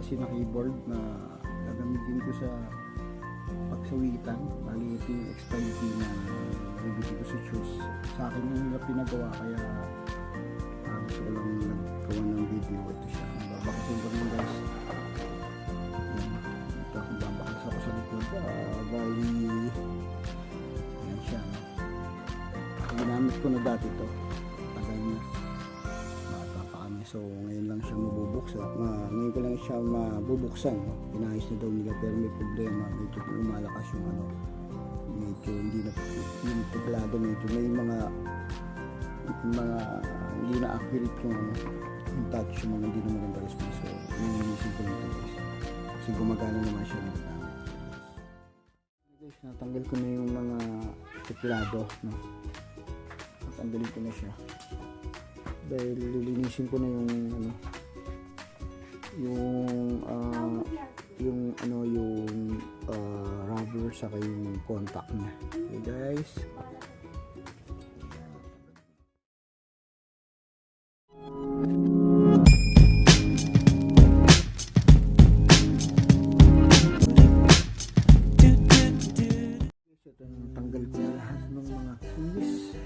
kasi na keyboard na gagamitin ko sa pagsawitan. Bali ito yung X5D na review ko sa Choose. Sa akin yung nila pinagawa, kaya gusto ko lang nagkawa ng video. Ito siya, babakasin ko rin guys. Ito, babakas ako sa likod. Bali ayan siya, no? Ginamit ko na dati ito, tagal na, bata pa kami. So ngayon lang siya mabubuksan, ngayon ko lang siya mabubuksan, no? Pinayos na daw nila pero may problema, medyo lumalakas yung ano, medyo hindi na yung tublado, medyo may mga hindi na accurate yung ano, yung touch, yung mga hindi na maganda response. So nilinisin ko lang ito guys, kasi gumagana naman siya ng gamit. Guys, natanggal ko na yung mga tublado, no? Tanggalin ko na siya dahil lilinisin ko na yung ano, yung rubber saka yung contact niya. Okay guys, tanggal ko na lahat ng mga keys,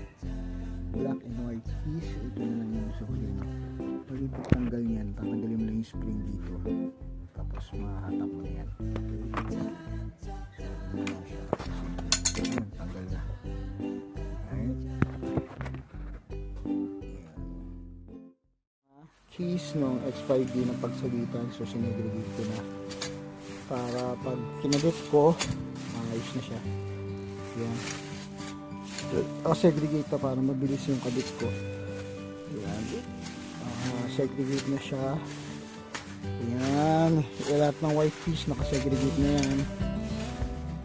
black and white keys. Ito na lang yung sukulin. Pag tanggal niyan, tatanggalin mo lang yung spring dito, tapos mahatap mo na yan. So yun, tanggal na. Alright, keys ng X5D na pagsalitan. So sinigregate ko na para pag kinabit ko ayos na siya. Yan, segregate na para mabilis yung kabit ko. Yan, segregate na siya. Yan, lahat ng white keys nakasegregate na yan.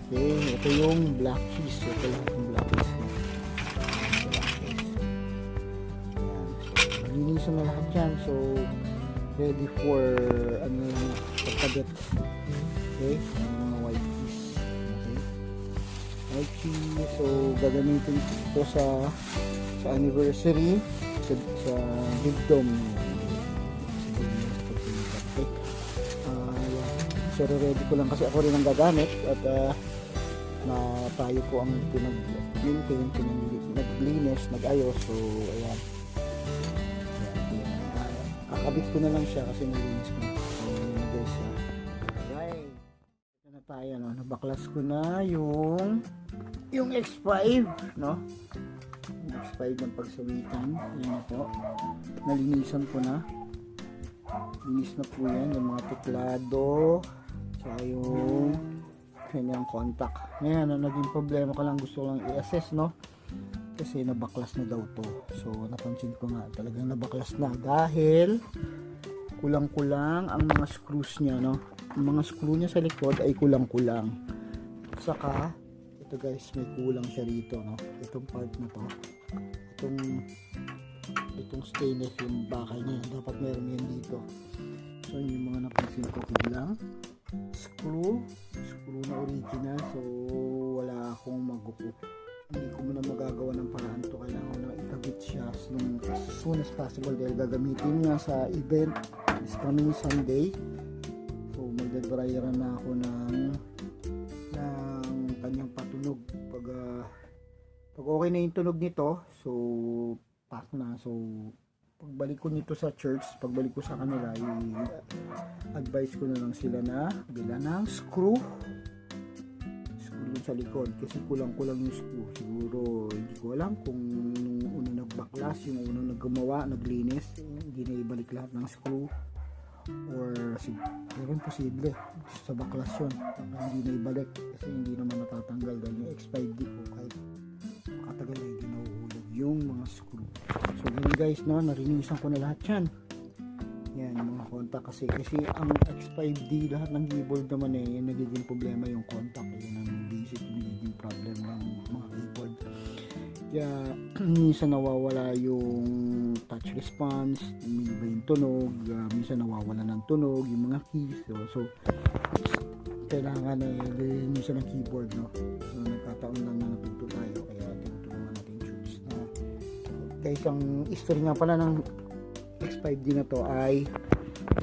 Okay, ito yung black keys. Ito lahat ng black keys. Yan, so linisan na lahat yan. So ready for ano lang, pagkabit. Okay, mga white keys. Okay, so gagamitin ko sa anniversary sa Big Dome. Okay. So ready ko lang kasi ako rin ang gagamit at tayo po ang pinag-maintain, naglinis, nag-ayos. So ayan. Kakabit ko na lang siya kasi nalinis ko. So guys, right. Ito na tayo, no? Nabaklas ko na yung X5, no? Yung X5 ng pagsawitan. Ayan na po. Nalinisan ko na. Linis na po yan. Yung mga tuklado. Saka yung kanyang contact. Ngayon, ang naging problema ko lang, gusto ko lang i-assess, no? Kasi nabaklas na daw to. So, napansin ko nga, talagang nabaklas na. Dahil, kulang-kulang ang mga screws niya, no? Yung mga screw niya sa likod ay kulang-kulang. Saka, ito guys, may kulang siya rito, no? Itong part na to, itong stainless yung bakal niya, dapat meron yan dito. So yung mga napansin ko, kulang screw na original. So wala akong hindi ko muna magagawa ng paraan to. Kailangan ko na ikabit siya as soon as possible dahil gagamitin niya sa event this coming Sunday. So magdadryeran na ako ng kanyang patunog. Pag okay na yung tunog nito, so pack na. So pagbalik ko nito sa church, pagbalik ko sa kanila, i-advise ko na lang sila na bila ng screw sa likod kasi kulang-kulang yung screw. Siguro hindi ko alam kung nung una nagbaklas, yung unang naggumawa, naglinis, hindi na ibalik lahat ng screw, or siguro posible sa baklas yun, hindi na ibalik kasi hindi naman natatanggal dahil yung X5D ko kahit makatagal na hindi nahuhulog yung mga screw. So yun guys, no, narinisan ko na lahat yan. Yan, yung mga contact kasi ang X5D, lahat ng keyboard naman yung nagiging problema yung contact. Yun ang basic nagiging problem ng mga keyboard. Kaya minsan nawawala yung touch response, iba yung tunog, minsan nawawala ng tunog yung mga keys. So kailangan minsan ng keyboard, no? So nagkataon lang na natuto tayo, kaya tinutulungan natin choose na. Guys, ang history nga pala ng X5D na to ay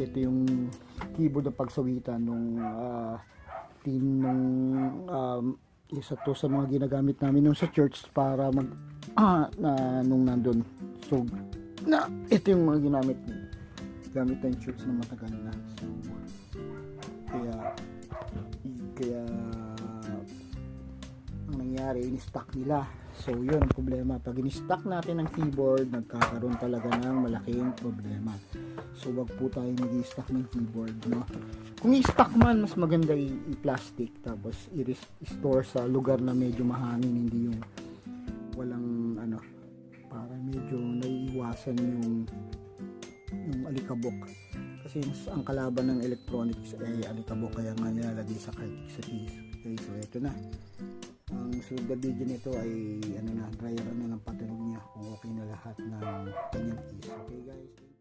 ito yung keyboard na pagsawitan nung team nung isa to sa mga ginagamit namin nung sa church para nung nandun. So ito yung mga gamit ng church na matagal na. So kaya ang nangyari, in-stock nila. So yun ang problema, pag in-stock natin ang keyboard, nagkakaroon talaga ng malaking problema. So wag po tayo mag-i-stock ng keyboard, no? Kung i-stock man, mas maganda i-plastic tapos i-store sa lugar na medyo mahangin, hindi yung walang para medyo naiiwasan yung alikabok. Kasi ang kalaban ng electronics ay alikabok, kaya nga nilalagay sa case. Okay, so ito na. Ang sunod na video nito ay dryer na ng patunog niya kung okay na lahat ng kanyang case. Okay guys.